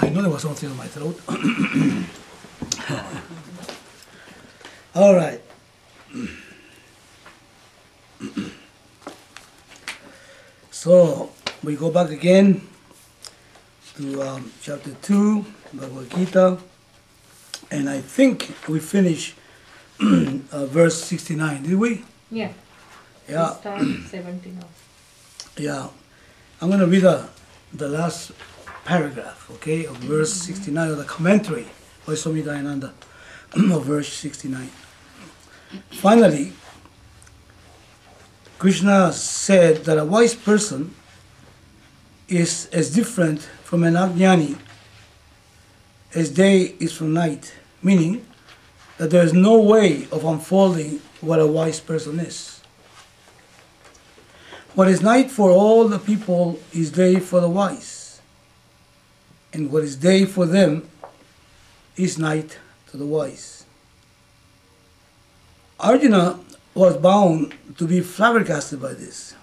I know there was something in my throat. All right. So we go back again to chapter 2, Bhagavad Gita, and I think we finished verse 69, did we? Yeah. Yeah. We start 70 now. Yeah. I'm going to read the last paragraph, okay, of verse 69, of the commentary by Swami Dayananda of verse 69. Finally, Krishna said that a wise person is as different from an ajnani as day is from night, meaning that there is no way of unfolding what a wise person is. What is night for all the people is day for the wise, and what is day for them is night to the wise. Arjuna was bound to be flabbergasted by this.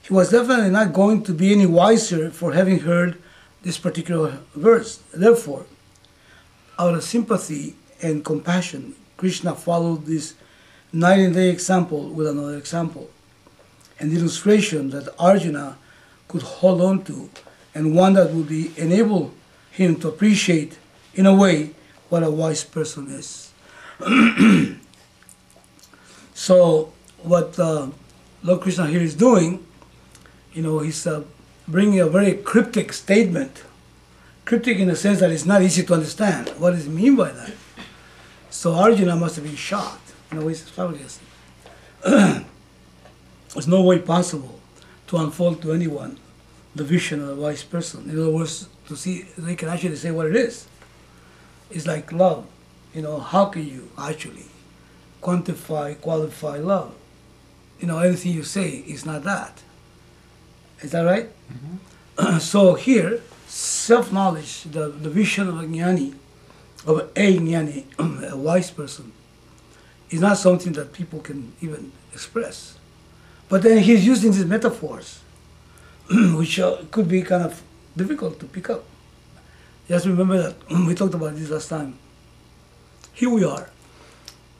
He was definitely not going to be any wiser for having heard this particular verse. Therefore, out of sympathy and compassion, Krishna followed this night and day example with another example, an illustration that Arjuna could hold on to, and one that would enable him to appreciate, in a way, what a wise person is. So, what Lord Krishna here is doing, he's bringing a very cryptic statement. Cryptic in the sense that it's not easy to understand. What does he mean by that? So Arjuna must have been shocked. He's flabbergasted. There's no way possible to unfold to anyone the vision of a wise person. In other words, to see, they can actually say what it is. It's like love. How can you actually qualify love? Anything you say is not that. Is that right? Mm-hmm. So here, self-knowledge, the vision of a jnani, a wise person, is not something that people can even express. But then he's using these metaphors, which could be kind of difficult to pick up. Just remember that we talked about this last time. Here we are,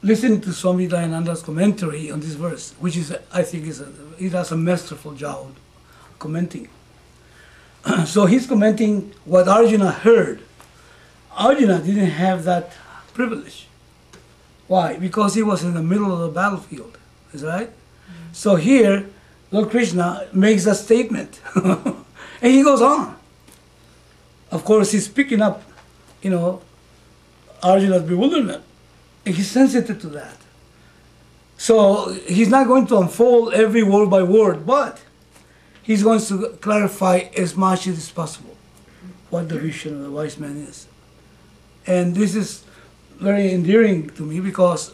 listening to Swami Dayananda's commentary on this verse, which is, I think, he does a masterful job commenting. So he's commenting what Arjuna heard. Arjuna didn't have that privilege. Why? Because he was in the middle of the battlefield. Is that right? Mm-hmm. So here, Lord Krishna makes a statement, and he goes on. Of course, he's picking up, Arjuna's bewilderment, and he's sensitive to that. So he's not going to unfold every word by word, but he's going to clarify as much as is possible what the vision of the wise man is. And this is very endearing to me because,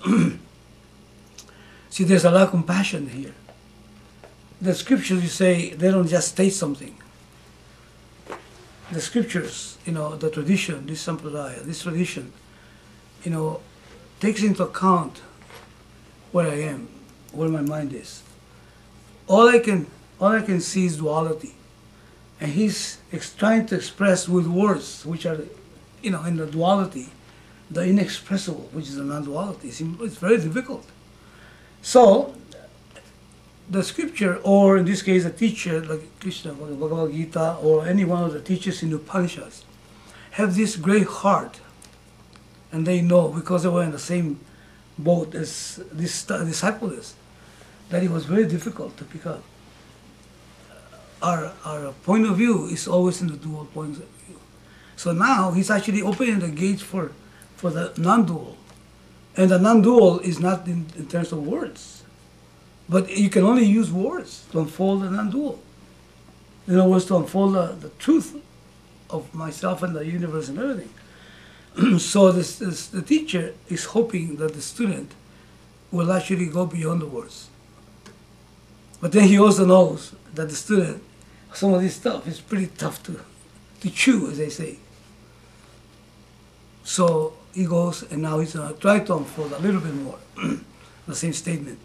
see, there's a lot of compassion here. The scriptures, you say, they don't just state something. The scriptures, the tradition, this sampradaya, this tradition, takes into account where I am, where my mind is. All I can see is duality. And he's trying to express with words, which are, in the duality, the inexpressible, which is the non-duality. It's very difficult. So, the scripture, or in this case a teacher like Krishna, Bhagavad Gita, or any one of the teachers in the Upanishads, have this great heart, and they know, because they were in the same boat as this disciple is, that it was very difficult to pick up. Our point of view is always in the dual point of view. So now he's actually opening the gates for the non-dual. And the non-dual is not in terms of words. But you can only use words to unfold the non-dual. In other words, to unfold the truth of myself and the universe and everything. So the teacher is hoping that the student will actually go beyond the words. But then he also knows that the student, some of this stuff is pretty tough to chew, as they say. So he goes, and now he's going to try to unfold a little bit more. the same statement.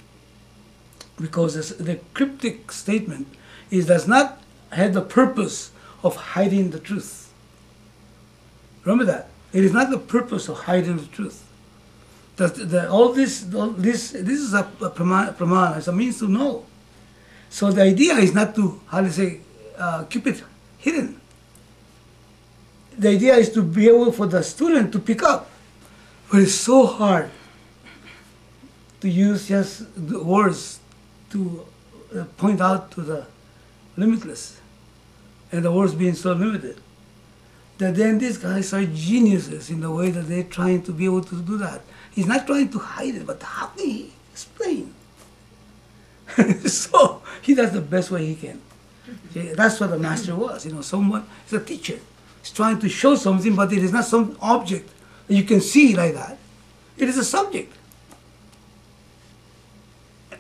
Because the cryptic statement does not have the purpose of hiding the truth. Remember that. It is not the purpose of hiding the truth. This is a pramana, it's a means to know. So the idea is not to, keep it hidden. The idea is to be able for the student to pick up. But it's so hard to use just the words to point out to the limitless, and the words being so limited, that then these guys are geniuses in the way that they're trying to be able to do that. He's not trying to hide it, but how can he explain? So he does the best way he can. See, that's what the master was. Someone is a teacher. He's trying to show something, but it is not some object that you can see like that. It is a subject.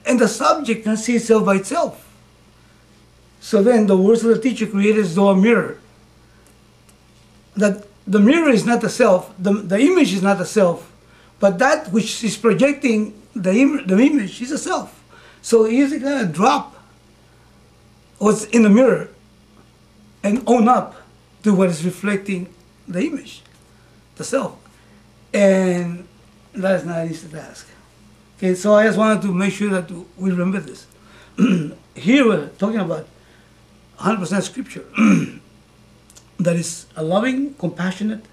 And the subject can see itself by itself. So then the words of the teacher created as though a mirror. That the mirror is not the self, the image is not the self, but that which is projecting the image is a self. So he's going to drop what's in the mirror and own up to what is reflecting the image, the self. And that is not an easy task. Okay, so I just wanted to make sure that we remember this. Here we're talking about 100% scripture. That is a loving, compassionate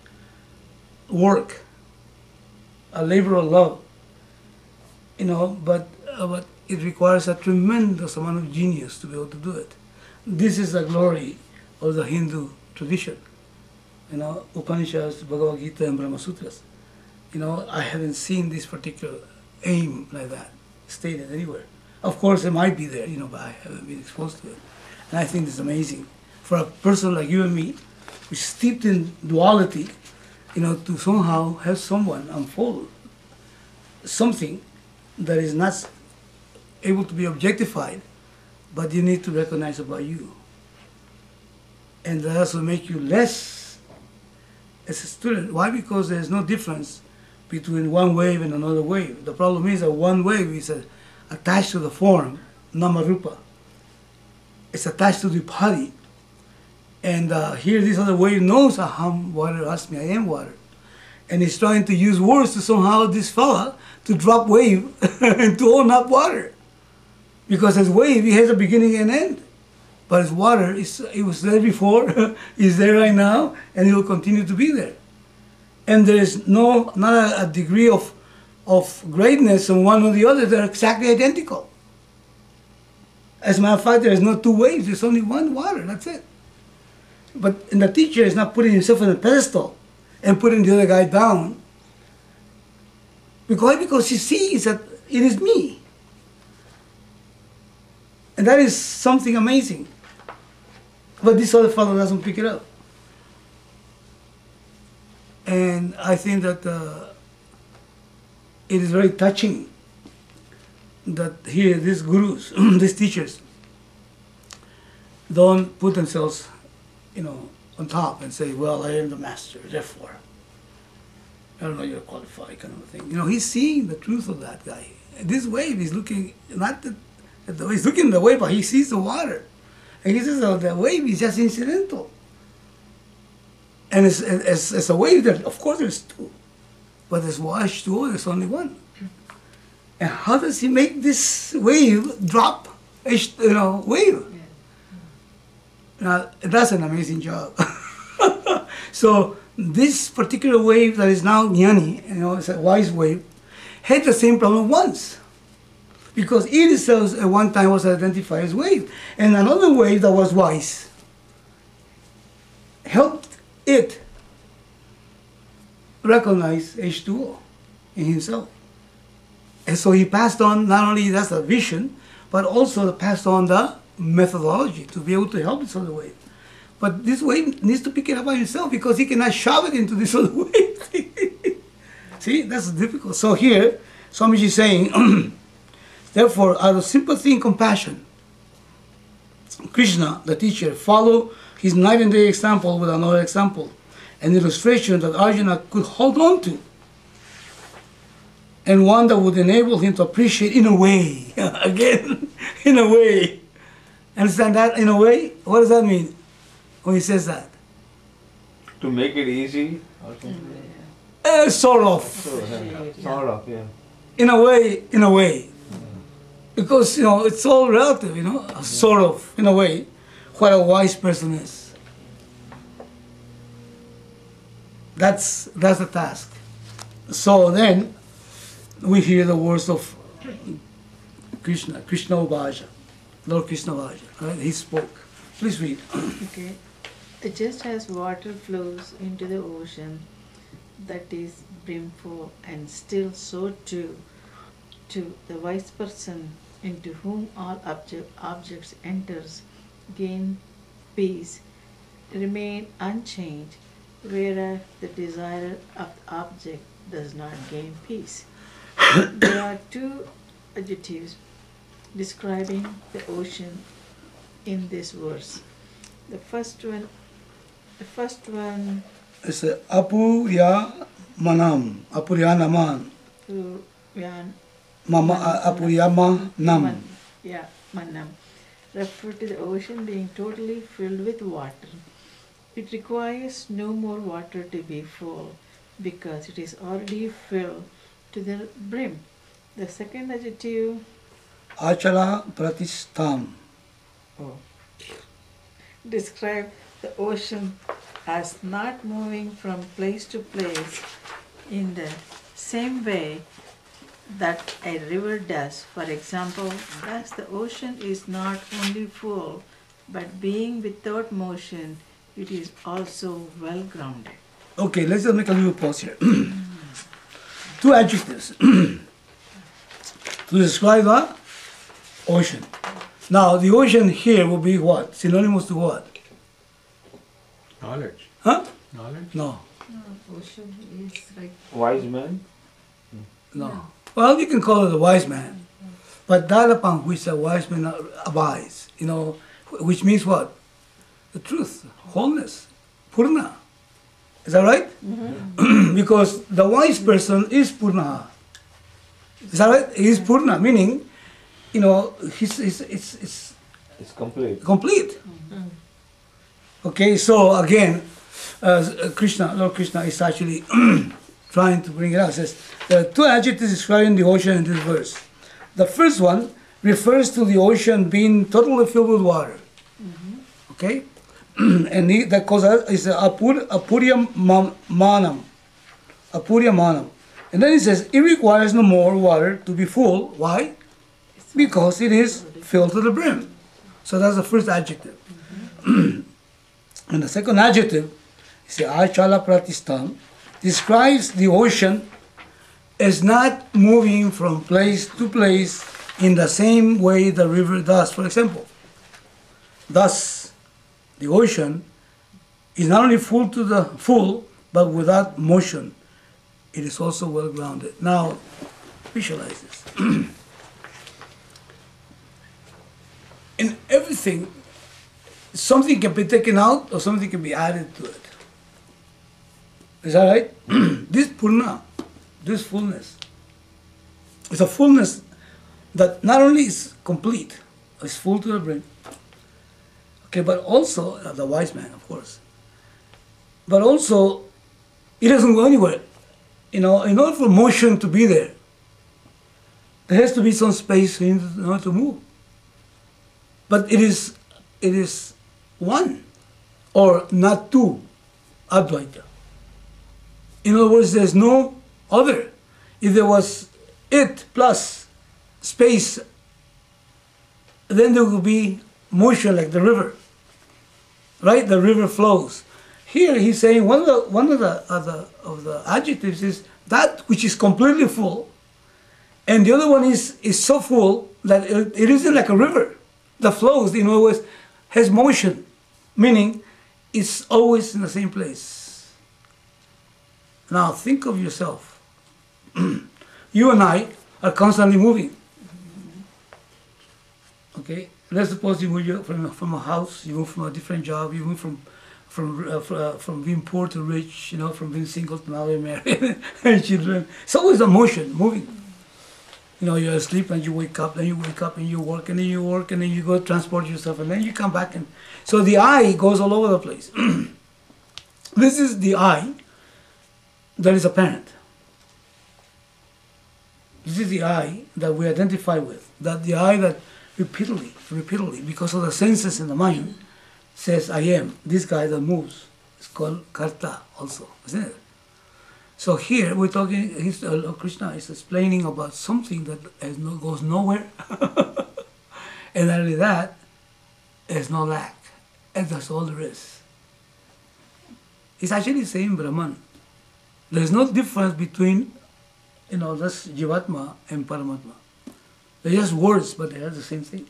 work, a labor of love. But it requires a tremendous amount of genius to be able to do it. This is the glory of the Hindu tradition. Upanishads, Bhagavad Gita, and Brahma Sutras. I haven't seen this particular aim like that stated anywhere. Of course, it might be there, but I haven't been exposed to it. And I think it's amazing for a person like you and me, who's steeped in duality, to somehow have someone unfold something that is not able to be objectified, but you need to recognize about you. And that also make you less as a student. Why? Because there's no difference between one wave and another wave. The problem is that one wave is attached to the form, nama-rupa. It's attached to the body. And here this other wave knows aham, water, asmi, I am water. And he's trying to use words to somehow this fella to drop wave and to own up water. Because as wave, it has a beginning and end. But as water, it was there before, it's there right now, and it will continue to be there. And there is not a degree of greatness on one or the other. They're exactly identical. As a matter of fact, there is no two waves. There's only one water. That's it. But the teacher is not putting himself on a pedestal and putting the other guy down. Because he sees that it is me. And that is something amazing. But this other fellow doesn't pick it up. And I think that it is very touching that here these gurus, these teachers, don't put themselves, on top and say, well, I am the master, therefore, I don't know, you're qualified, kind of a thing. He's seeing the truth of that guy. This wave is looking, he's looking at the wave, but he sees the water. And he says, the wave is just incidental. And as a wave, of course there's two. But as H2O, there's only one. And how does he make this wave drop, wave? Now, that's an amazing job. So this particular wave that is now jnani, it's a wise wave, had the same problem once. Because it itself at one time was identified as wave. And another wave that was wise helped it recognize H2O in himself. And so he passed on, not only that's the vision, but also passed on the methodology to be able to help this other wave. But this wave needs to pick it up by himself because he cannot shove it into this other wave. See, that's difficult. So here, Swamiji is saying, therefore, out of sympathy and compassion, Krishna, the teacher, follow his night and day example with another example, an illustration that Arjuna could hold on to. and one that would enable him to appreciate in a way. Again, in a way. Understand that? In a way? What does that mean when he says that? To make it easy or something? Sort of. Sort of, yeah. In a way. Because, it's all relative, sort of, in a way, what a wise person is. That's the task. So then, we hear the words of Krishna Vaja, Lord Krishna Vaja, right? He spoke. Please read. Okay. Just as water flows into the ocean that is brimful and still, so too to the wise person into whom all objects enters gain peace, remain unchanged, whereas the desire of the object does not gain peace. There are two adjectives describing the ocean in this verse. The first one It's Apuryanam, Mama Apuryamanam. Yeah, Manam. Refer to the ocean being totally filled with water. It requires no more water to be full because it is already filled to the brim. The second adjective, Achala Pratistham. describe the ocean as not moving from place to place in the same way that a river does. For example, thus the ocean is not only full, but being without motion, it is also well grounded. Okay, let's just make a little pause here. Two adjectives to describe the ocean. Now, the ocean here will be what? Synonymous to what? Knowledge. Huh? Knowledge? No. Ocean is like Wise man? No. Well, you can call it a wise man, but that upon which a wise man abides, which means what? The truth, wholeness, purna. Is that right? Mm-hmm. Because the wise person is purna. Is that right? He is purna, meaning, it's complete. Complete. Mm-hmm. Okay, so again, Lord Krishna is actually trying to bring it out. It says, there are two adjectives describing the ocean in this verse. The first one refers to the ocean being totally filled with water. Mm-hmm. Okay? And that causes is Apurya Manam. And then it says, it requires no more water to be full. Why? Because it is filled to the brim. So that's the first adjective. Mm-hmm. And the second adjective, Achala Pratistham, describes the ocean as not moving from place to place in the same way the river does. For example, thus the ocean is not only full, but without motion. It is also well grounded. Now, visualize this. In everything, something can be taken out or something can be added to it. Is that right? This purna, this fullness, is a fullness that not only is complete, it's full to the brim, okay, but also, the wise man, of course, but also, it doesn't go anywhere. In order for motion to be there has to be some space in order to move. But it is one, or not two, Advaita. In other words, there's no other. If there was it plus space, then there would be motion like the river, right? The river flows. Here he's saying one of the adjectives is that which is completely full, and the other one is so full that it isn't like a river that flows. In other words, has motion, meaning it's always in the same place. Now think of yourself. You and I are constantly moving. Okay? Let's suppose you move from a house, you move from a different job, you move from from being poor to rich, from being single to now you're married and children. It's always a motion, moving. You're asleep and you wake up, then you wake up and you work, and then you work, and then you go transport yourself, and then you come back. And so the I goes all over the place. This is the I that is apparent. This is the I that we identify with. That the I that repeatedly, because of the senses in the mind, says, I am. This guy that moves is called Karta also, isn't it? So here we're talking, Krishna is explaining about something that goes nowhere. And not only that, there's no lack. And that's all there is. It's actually saying Brahman. There's no difference between, that's Jivatma and Paramatma. They're just words, but they are the same thing.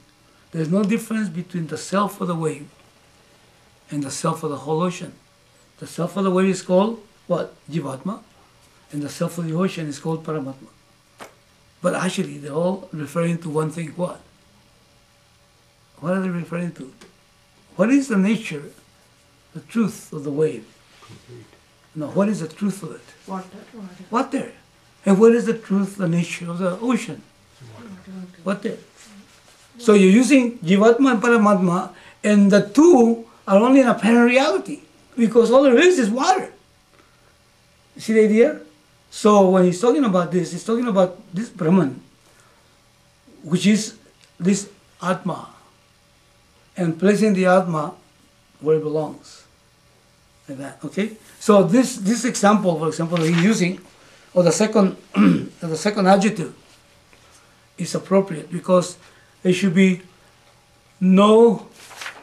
There's no difference between the self of the wave and the self of the whole ocean. The self of the wave is called what? Jivatma. And the self of the ocean is called Paramatma. But actually, they're all referring to one thing. What? What are they referring to? What is the nature, the truth of the wave? No, what is the truth of it? Water. And what is the truth, the nature of the ocean? Water. So you're using Jivatma and Paramatma, and the two are only an apparent reality, because all there is water. See the idea? So when he's talking about this, he's talking about this Brahman, which is this Atma, and placing the Atma where it belongs. Like that, okay? So this example, for example, that he's using, or the second the second adjective, is appropriate, because there should be no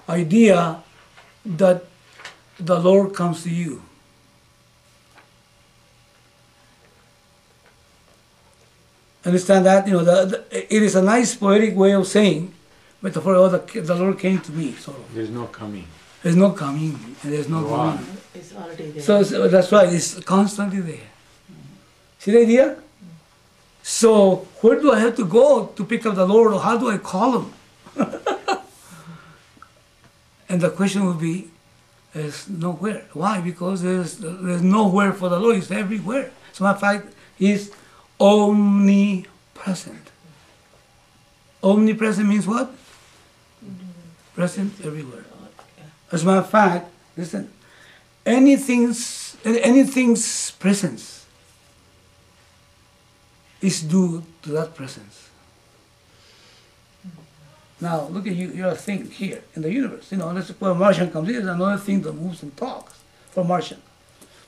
idea that the Lord comes to you. Understand that? It is a nice poetic way of saying, metaphor, the Lord came to me. So there's no coming. There's no coming, and there's no going. It's already there. So that's right, it's constantly there. See the idea? So where do I have to go to pick up the Lord, or how do I call him? And the question would be, there's nowhere. Why? Because there's nowhere for the Lord. He's everywhere. As a matter of fact, he's omnipresent. Omnipresent means what? Present everywhere. As a matter of fact, listen, anything's presence is due to that presence. Now, look at you, you're a thing here in the universe. Let's suppose a Martian comes in, there's another thing that moves and talks for Martian.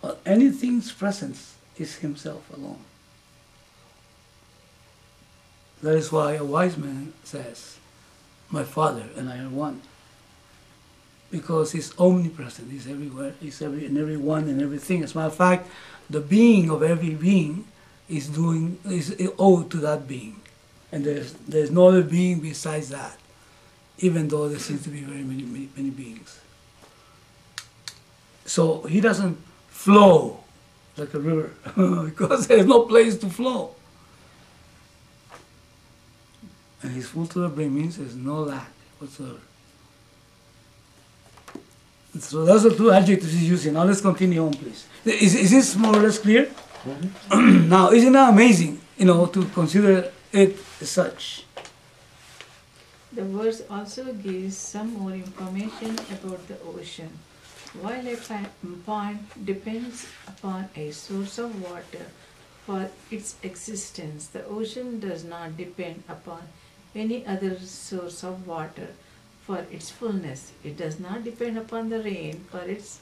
But anything's presence is himself alone. That is why a wise man says, my Father and I are one. Because he's omnipresent, he's everywhere, he's in everyone and everything. As a matter of fact, the being of every being is owed to that being. And there's no other being besides that, even though there seems to be very many beings. So he doesn't flow like a river, because there's no place to flow. And he's full to the brim means there's no lack whatsoever. So those are two adjectives he's using. Now let's continue on, please. Is this more or less clear? Mm-hmm. Now, isn't that amazing, to consider it as such? The verse also gives some more information about the ocean. While a pond depends upon a source of water for its existence, the ocean does not depend upon any other source of water for its fullness. It does not depend upon the rain for its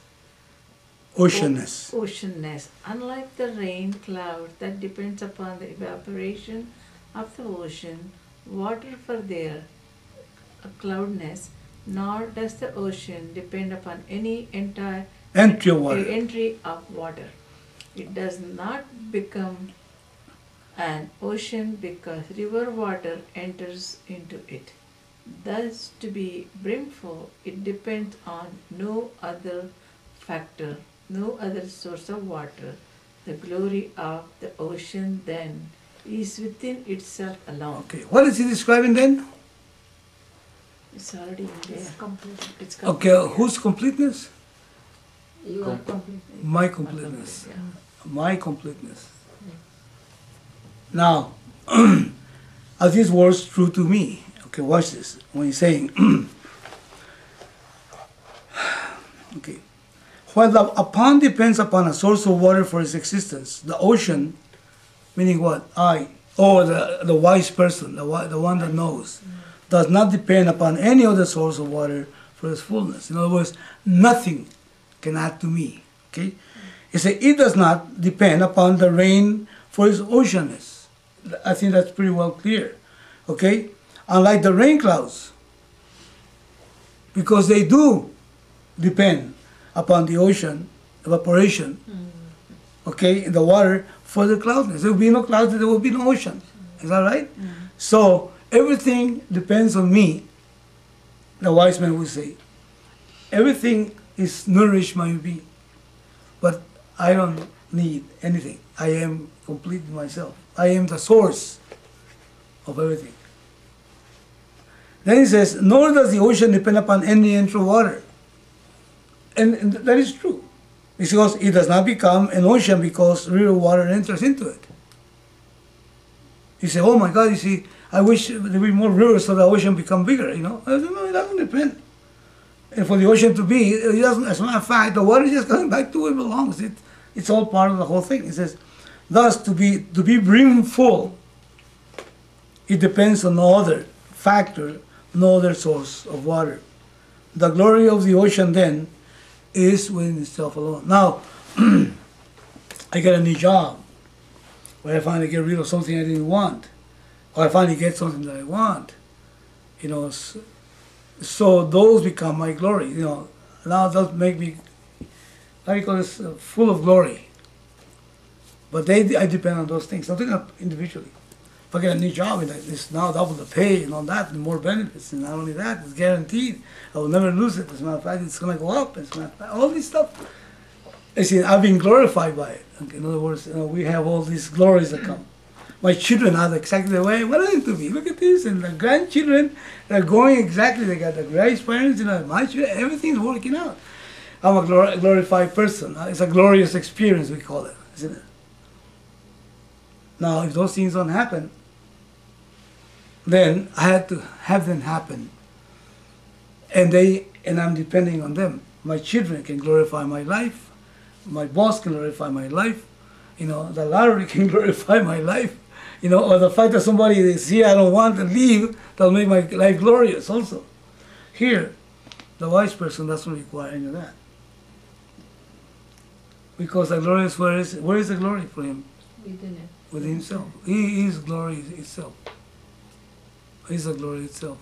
oceanness. Unlike the rain cloud that depends upon the evaporation of the ocean, water for their cloudness, nor does the ocean depend upon any entry of water. It does not become an ocean because river water enters into it. Thus, to be brimful, it depends on no other factor, no other source of water. The glory of the ocean then is within itself alone. Okay, what is he describing then? It's already in there. It's complete. It's complete. Okay, whose completeness? You are complete. My completeness. Yeah. My completeness. Now, are these words true to me? Okay, watch this. When he's saying, okay, while a pond depends upon a source of water for its existence, the ocean, meaning what? The wise person, the one that knows, does not depend upon any other source of water for its fullness. In other words, nothing can add to me. Okay? He said, it does not depend upon the rain for its oceanness. I think that's pretty well clear. Okay? Unlike the rain clouds, because they do depend upon the ocean, evaporation, okay, in the water for the cloudness. There will be no clouds, there will be no ocean. Is that right? So everything depends on me, the wise man would say. Everything is nourished by me, but I don't need anything. I am complete in myself. I am the source of everything. Then he says, nor does the ocean depend upon any entry of water. And that is true. Because it does not become an ocean because real water enters into it. You say, oh my God, you see, I wish there would be more rivers so the ocean become bigger, you know. I said, no, it doesn't depend. And for the ocean to be, it doesn't, as a matter of fact, the water is just coming back to where it belongs. It's all part of the whole thing. It says, thus, to be brimful, it depends on no other factor, no other source of water. The glory of the ocean then is within itself alone. Now, I get a new job, where I finally get rid of something I didn't want, or I finally get something that I want, you know. So those become my glory, you know. Now those make me, how do you call this, full of glory. But I depend on those things. I'm talking about individually. If I get a new job and it's now double the pay and all that, and more benefits, and not only that, it's guaranteed. I will never lose it. As a matter of fact, it's going to go up. As a matter of fact, all this stuff. I see, I've been glorified by it. Okay, in other words, you know, we have all these glories that come. My children are exactly the way I wanted them to be. Look at this, and the grandchildren are going exactly. They got the great parents, you know, my children, everything's working out. I'm a glorified person. It's a glorious experience, we call it, isn't it? Now, if those things don't happen, then I had to have them happen. And I'm depending on them. My children can glorify my life. My boss can glorify my life. You know, the lottery can glorify my life. You know, or the fact that somebody is here I don't want to leave, that'll make my life glorious also. Here, the wise person doesn't require any of that. Because the glory is where is the glory for him? Within it. Within himself. He is glory itself. He is the glory itself.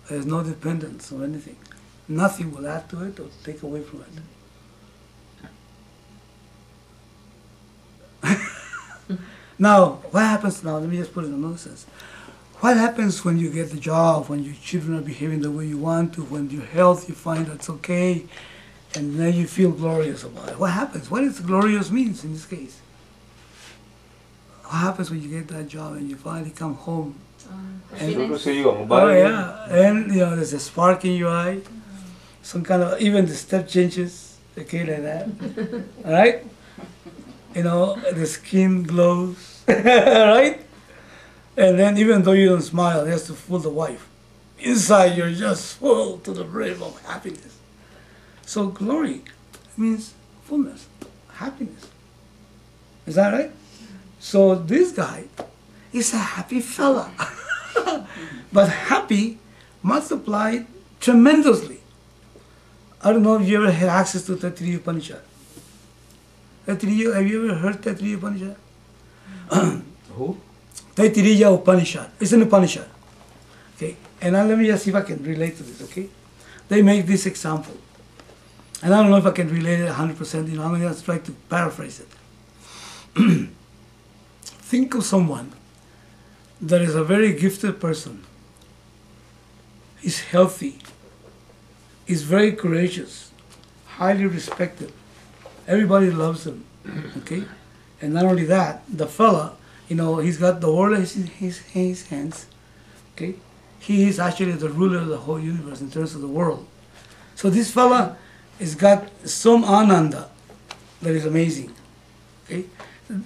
There's no dependence on anything. Nothing will add to it or take away from it. Now, what happens now? Let me just put it in another sense. What happens when you get the job, when your children are behaving the way you want to, when your health, you find that's okay, and then you feel glorious about it? What happens? What does glorious means in this case? What happens when you get that job and you finally come home? Oh yeah, and you know there's a spark in your eye, some kind of, even the step changes, okay, like that, all right? You know, the skin glows, right? And then even though you don't smile, it has to fool the wife. Inside you're just full to the brim of happiness. So glory means fullness, happiness. Is that right? So this guy is a happy fella. But happy multiplied tremendously. I don't know if you ever had access to Taittiriya Upanishad. Have you ever heard Taittiriya Upanishad? Who? Taittiriya Upanishad. It's an Upanishad. Okay, and now let me just see if I can relate to this, okay? They make this example. And I don't know if I can relate it 100%, you know, I'm going to try to paraphrase it. Think of someone that is a very gifted person, is healthy, is very courageous, highly respected. Everybody loves him, okay? And not only that, the fella, you know, he's got the world in his hands, okay? He is actually the ruler of the whole universe in terms of the world. So this fella has got some ananda, that is amazing. Okay?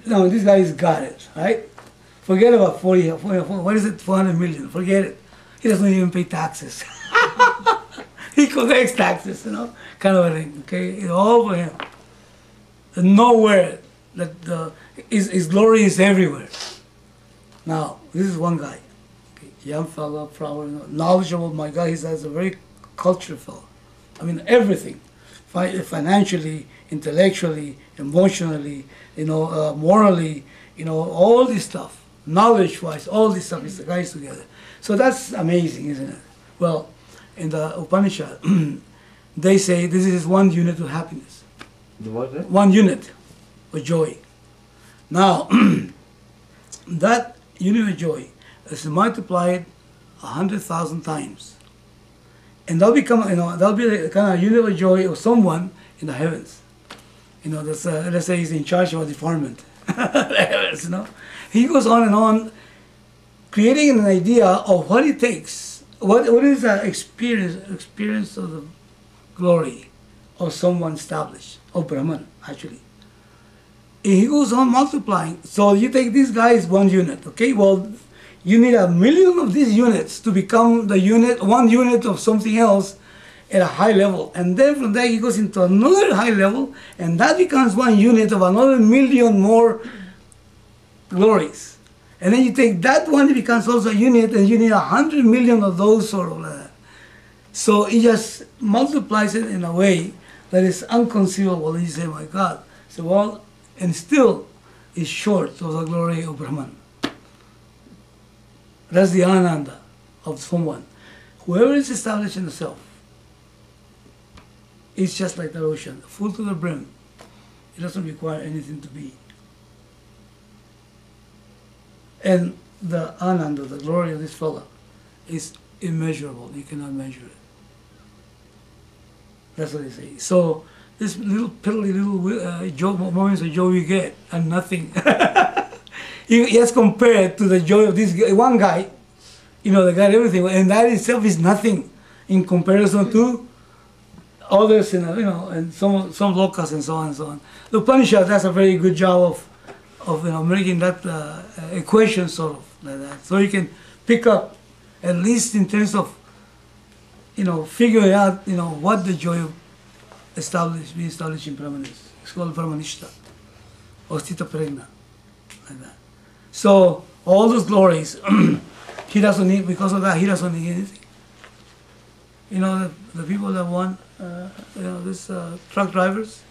Now this guy has got it, right? Forget about 40, what is it, 400 million, forget it. He doesn't even pay taxes. He collects taxes, kind of a thing, okay? It's all for him. Nowhere that his glory is everywhere. Now, this is one guy, okay? Young fellow, knowledgeable, my guy, he's a very cultured fellow. I mean, everything, financially, intellectually, emotionally, morally, all this stuff, knowledge-wise, all this stuff is the guys together. So that's amazing, isn't it? Well, in the Upanishad, they say this is one unit of happiness. The what? Eh? One unit of joy. Now, that unit of joy is multiplied 100,000 times. And that'll become, that'll be the kind of unit of joy of someone in the heavens. That's, let's say he's in charge of a department. He goes on and on, creating an idea of what it takes, what is the experience of the glory of someone established, of Brahman, actually. And he goes on multiplying. So you take this guy is one unit, okay? Well, you need 1 million of these units to become the unit, one unit of something else at a high level. And then from there he goes into another high level, and that becomes one unit of another 1 million more glories. And then you take that one, it becomes also a unit, and you need 100 million of those sort of like that. So it just multiplies it in a way that is unconceivable. And you say, my God. So well, and still is short of the glory of Brahman. That's the Ananda of someone. Whoever is established in the self is just like the ocean, full to the brim. It doesn't require anything to be. And the Ananda, the glory of this fellow, is immeasurable. You cannot measure it. That's what they say. So this little piddly little moments of joy we get are nothing. Yes, compared to the joy of this one guy, the guy everything, and that itself is nothing in comparison to others, and some lokas and so on and so on. The Upanishad does a very good job of making that equation sort of like that, so you can pick up at least in terms of figuring out what the joy of being established in Brahman is. It's called Brahmanishta or Stita Pregna, like that. So all those glories, he doesn't need, because of that he doesn't need anything. The people that won, this truck drivers,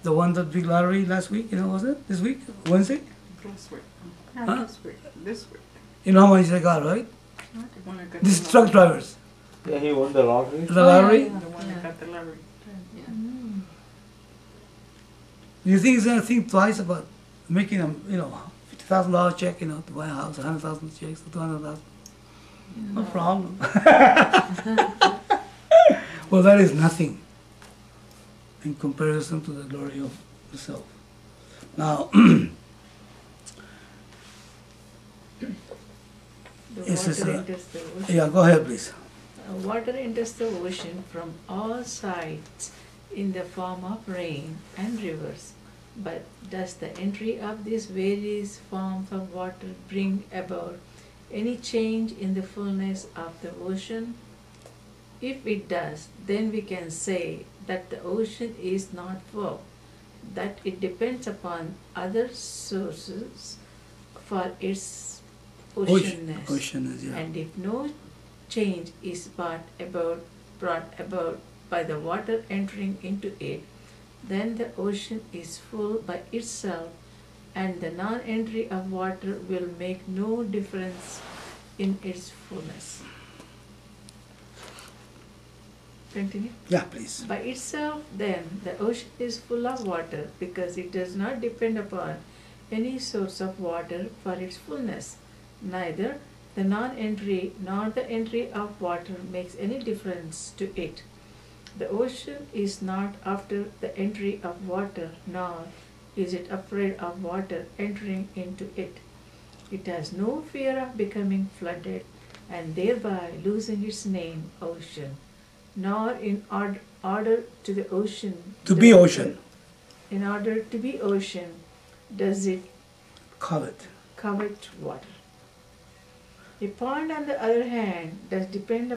the one that big lottery last week, was it this week, Wednesday? Last week. Huh? This week. You know how much they got, right? The one that got These the truck drivers, Yeah, he won the lottery. the lottery. The one that got the lottery. Yeah. Do you think he's gonna think twice about making a $50,000 check, to buy a house, 100,000 checks, 200,000? No problem. Well, that is nothing in comparison to the glory of the self. Now, The Yes, yes, water sir. enters the ocean. yeah, go ahead, please. Water enters the ocean from all sides in the form of rain and rivers. But does the entry of these various forms of water bring about any change in the fullness of the ocean? If it does, then we can say that the ocean is not full, that it depends upon other sources for its oceanness. Oceanness, yeah. And if no change is brought about by the water entering into it, then the ocean is full by itself, and the non-entry of water will make no difference in its fullness. Continue. Yeah, please. By itself, then, the ocean is full of water because it does not depend upon any source of water for its fullness. Neither the non-entry nor the entry of water makes any difference to it. The ocean is not after the entry of water, nor is it afraid of water entering into it. It has no fear of becoming flooded and thereby losing its name, ocean, nor in order to the ocean To be ocean. in order to be ocean, does it covet. covet water? A pond, on the other hand, does depend